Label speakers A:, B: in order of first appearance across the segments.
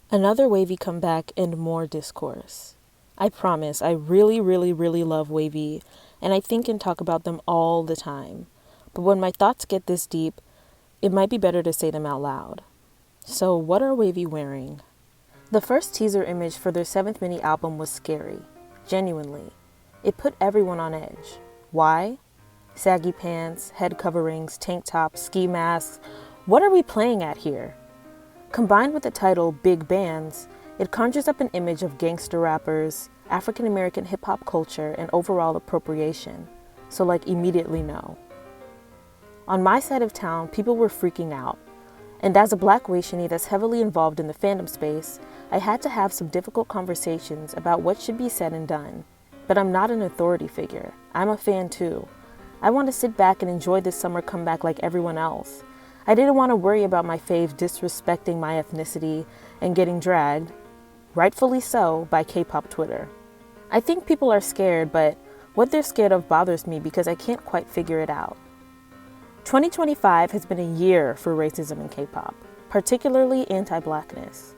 A: Another wavy comeback and more discourse. I promise, I really, really, really love wavy, and I think and talk about them all the time. But when my thoughts get this deep, it might be better to say them out loud. So, what are wavy wearing? The first teaser image for their 7th mini album was scary. Genuinely. It put everyone on edge. Why? Saggy pants, head coverings, tank tops, ski masks. What are we playing at here? Combined with the title Big Bands, it conjures up an image of gangster rappers, African American hip hop culture, and overall appropriation. So, immediately no. On my side of town, people were freaking out. And as a Black Waishini that's heavily involved in the fandom space, I had to have some difficult conversations about what should be said and done. But I'm not an authority figure. I'm a fan too. I want to sit back and enjoy this summer comeback like everyone else. I didn't want to worry about my fave disrespecting my ethnicity and getting dragged, rightfully so, by K-pop Twitter. I think people are scared, but what they're scared of bothers me because I can't quite figure it out. 2025 has been a year for racism in K-pop, particularly anti-Blackness.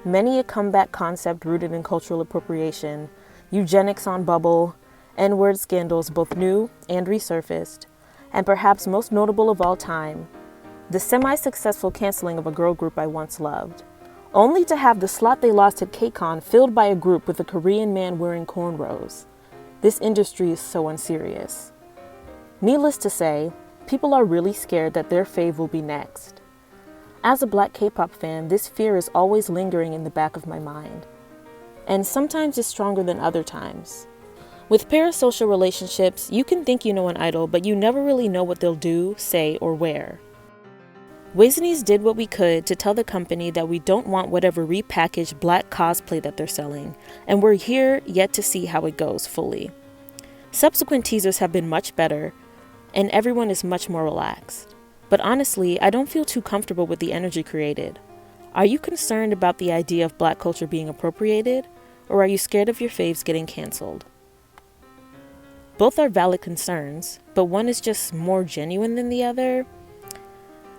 A: Many a comeback concept rooted in cultural appropriation, eugenics on bubble, N-word scandals both new and resurfaced, and perhaps most notable of all time, the semi-successful canceling of a girl group I once loved, only to have the slot they lost at KCON filled by a group with a Korean man wearing cornrows. This industry is so unserious. Needless to say, people are really scared that their fave will be next. As a Black K-pop fan, this fear is always lingering in the back of my mind. And sometimes it's stronger than other times. With parasocial relationships, you can think you know an idol, but you never really know what they'll do, say, or wear. Wayznies did what we could to tell the company that we don't want whatever repackaged Black cosplay that they're selling, and we're here yet to see how it goes fully. Subsequent teasers have been much better, and everyone is much more relaxed. But honestly, I don't feel too comfortable with the energy created. Are you concerned about the idea of Black culture being appropriated, or are you scared of your faves getting canceled? Both are valid concerns, but one is just more genuine than the other.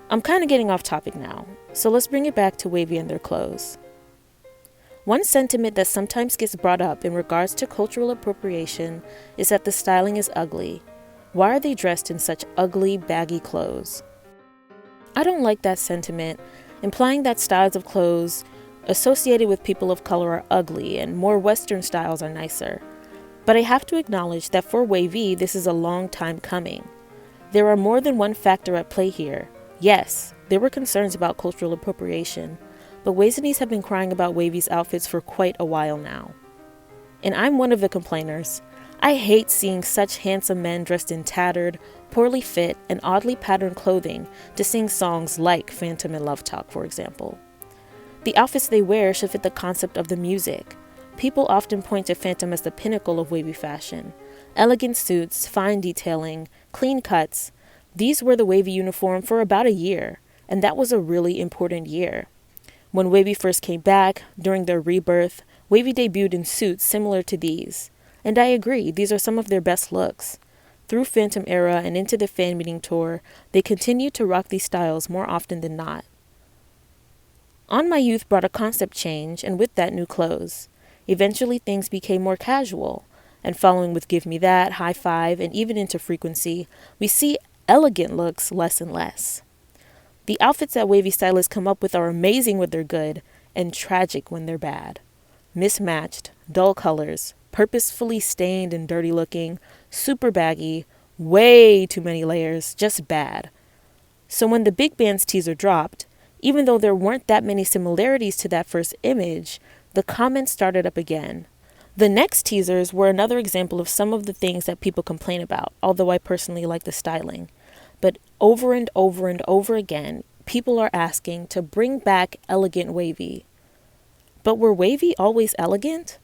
A: I'm kind of getting off topic now, so let's bring it back to wavy and their clothes. One sentiment that sometimes gets brought up in regards to cultural appropriation is that the styling is ugly. Why are they dressed in such ugly, baggy clothes? I don't like that sentiment, implying that styles of clothes associated with people of color are ugly and more Western styles are nicer. But I have to acknowledge that for wavy, this is a long time coming. There are more than one factor at play here. Yes, there were concerns about cultural appropriation, but Wayznies have been crying about wavy's outfits for quite a while now. And I'm one of the complainers. I hate seeing such handsome men dressed in tattered, poorly fit, and oddly patterned clothing to sing songs like Phantom and Love Talk, for example. The outfits they wear should fit the concept of the music. People often point to Phantom as the pinnacle of wavy fashion. Elegant suits, fine detailing, clean cuts. These were the wavy uniform for about a year, and that was a really important year. When wavy first came back, during their rebirth, wavy debuted in suits similar to these. And I agree, these are some of their best looks. Through Phantom era and into the fan meeting tour, they continued to rock these styles more often than not. On My Youth brought a concept change, and with that, new clothes. Eventually, things became more casual, and following with Give Me That, High Five, and even into Frequency, we see elegant looks less and less. The outfits that wavy stylists come up with are amazing when they're good, and tragic when they're bad. Mismatched, dull colors, purposefully stained and dirty looking, super baggy, way too many layers, just bad. So when the Big Band's teaser dropped, even though there weren't that many similarities to that first image, the comments started up again. The next teasers were another example of some of the things that people complain about, although I personally like the styling. But over and over and over again, people are asking to bring back elegant wavy. But were wavy always elegant?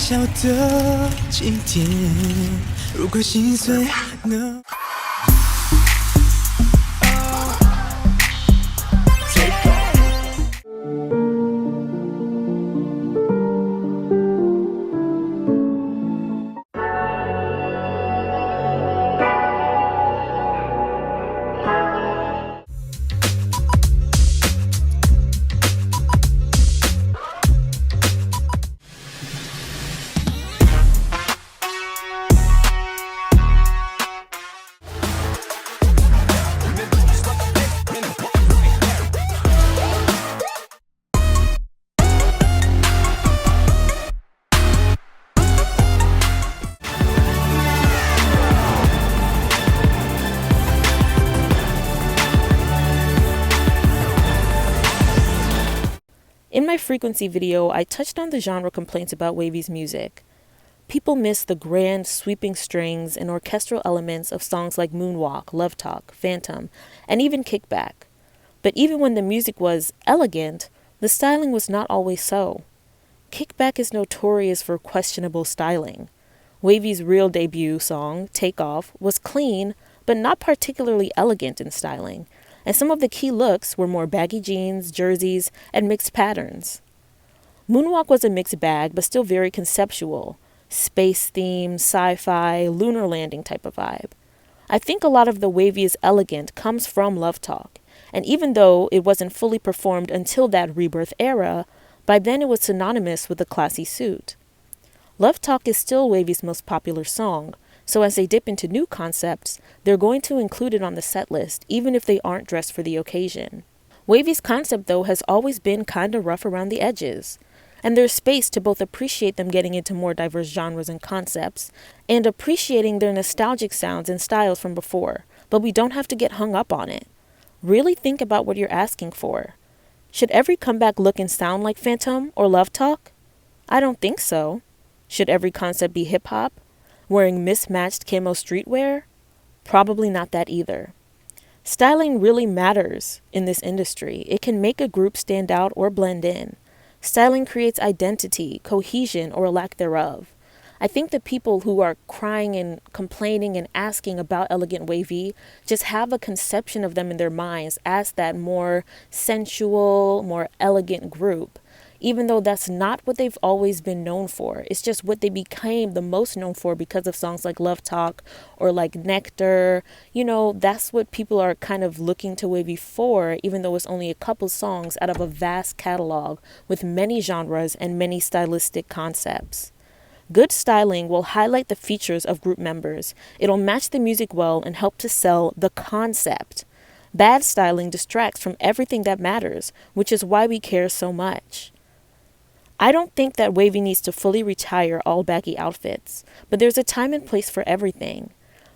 B: 小的今天，如果心碎能。
A: In my frequency video, I touched on the genre complaints about wayv's music. People miss the grand, sweeping strings and orchestral elements of songs like Moonwalk, Love Talk, Phantom, and even Kickback. But even when the music was elegant, the styling was not always so. Kickback is notorious for questionable styling. wayv's real debut song, Take Off, was clean, but not particularly elegant in styling, and some of the key looks were more baggy jeans, jerseys, and mixed patterns. Moonwalk was a mixed bag, but still very conceptual. Space theme, sci-fi, lunar landing type of vibe. I think a lot of the wayv is elegant comes from Love Talk, and even though it wasn't fully performed until that rebirth era, by then it was synonymous with a classy suit. Love Talk is still wayv's most popular song, so as they dip into new concepts, they're going to include it on the set list, even if they aren't dressed for the occasion. wayv's concept, though, has always been kinda rough around the edges, and there's space to both appreciate them getting into more diverse genres and concepts, and appreciating their nostalgic sounds and styles from before, but we don't have to get hung up on it. Really think about what you're asking for. Should every comeback look and sound like Phantom or Love Talk? I don't think so. Should every concept be hip-hop? Wearing mismatched camo streetwear? Probably not that either. Styling really matters in this industry. It can make a group stand out or blend in. Styling creates identity, cohesion, or a lack thereof. I think the people who are crying and complaining and asking about Elegant wayv just have a conception of them in their minds as that more sensual, more elegant group, even though that's not what they've always been known for. It's just what they became the most known for because of songs like Love Talk or like Nectar. You know, that's what people are kind of looking to wayv for, even though it's only a couple songs out of a vast catalog with many genres and many stylistic concepts. Good styling will highlight the features of group members. It'll match the music well and help to sell the concept. Bad styling distracts from everything that matters, which is why we care so much. I don't think that wayv needs to fully retire all baggy outfits, but there's a time and place for everything.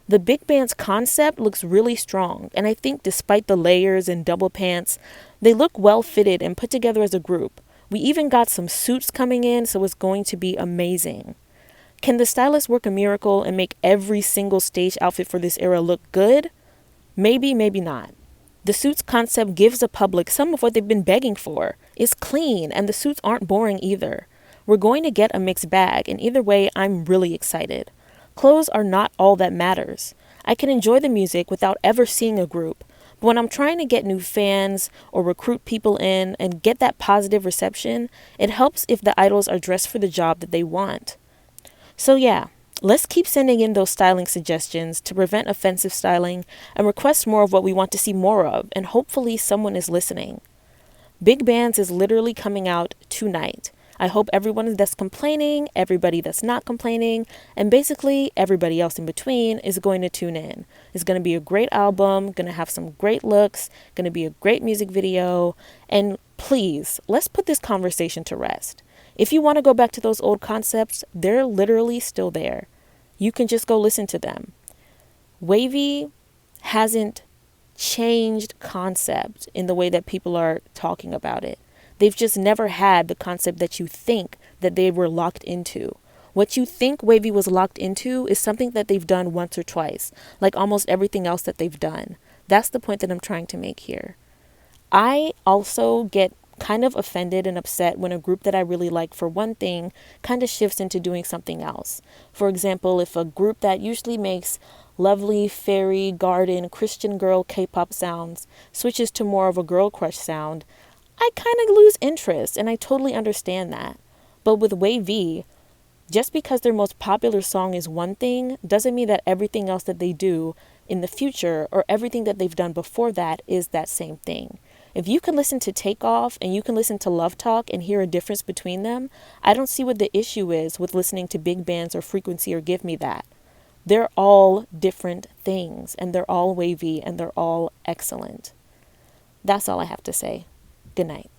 A: The big band's concept looks really strong, and I think despite the layers and double pants, they look well fitted and put together as a group. We even got some suits coming in, so it's going to be amazing. Can the stylist work a miracle and make every single stage outfit for this era look good? Maybe, maybe not. The suits concept gives the public some of what they've been begging for. It's clean, and the suits aren't boring either. We're going to get a mixed bag, and either way, I'm really excited. Clothes are not all that matters. I can enjoy the music without ever seeing a group, but when I'm trying to get new fans or recruit people in and get that positive reception, it helps if the idols are dressed for the job that they want. So yeah, let's keep sending in those styling suggestions to prevent offensive styling and request more of what we want to see more of, and hopefully someone is listening. Big Bands is literally coming out tonight. I hope everyone that's complaining, everybody that's not complaining, and basically everybody else in between is going to tune in. It's going to be a great album, going to have some great looks, going to be a great music video, and please, let's put this conversation to rest. If you want to go back to those old concepts, they're literally still there. You can just go listen to them. wayv hasn't changed concept in the way that people are talking about it. They've just never had the concept that you think that they were locked into. What you think wayv was locked into is something that they've done once or twice, like almost everything else that they've done. That's the point that I'm trying to make here. I also get kind of offended and upset when a group that I really like for one thing kind of shifts into doing something else. For example, if a group that usually makes lovely fairy garden Christian girl K-pop sounds switches to more of a girl crush sound, I kind of lose interest, and I totally understand that. But with wayv, just because their most popular song is one thing doesn't mean that everything else that they do in the future or everything that they've done before that is that same thing. If you can listen to Takeoff and you can listen to Love Talk and hear a difference between them, I don't see what the issue is with listening to big bands or Frequency or Give Me That. They're all different things, and they're all wavy, and they're all excellent. That's all I have to say. Good night.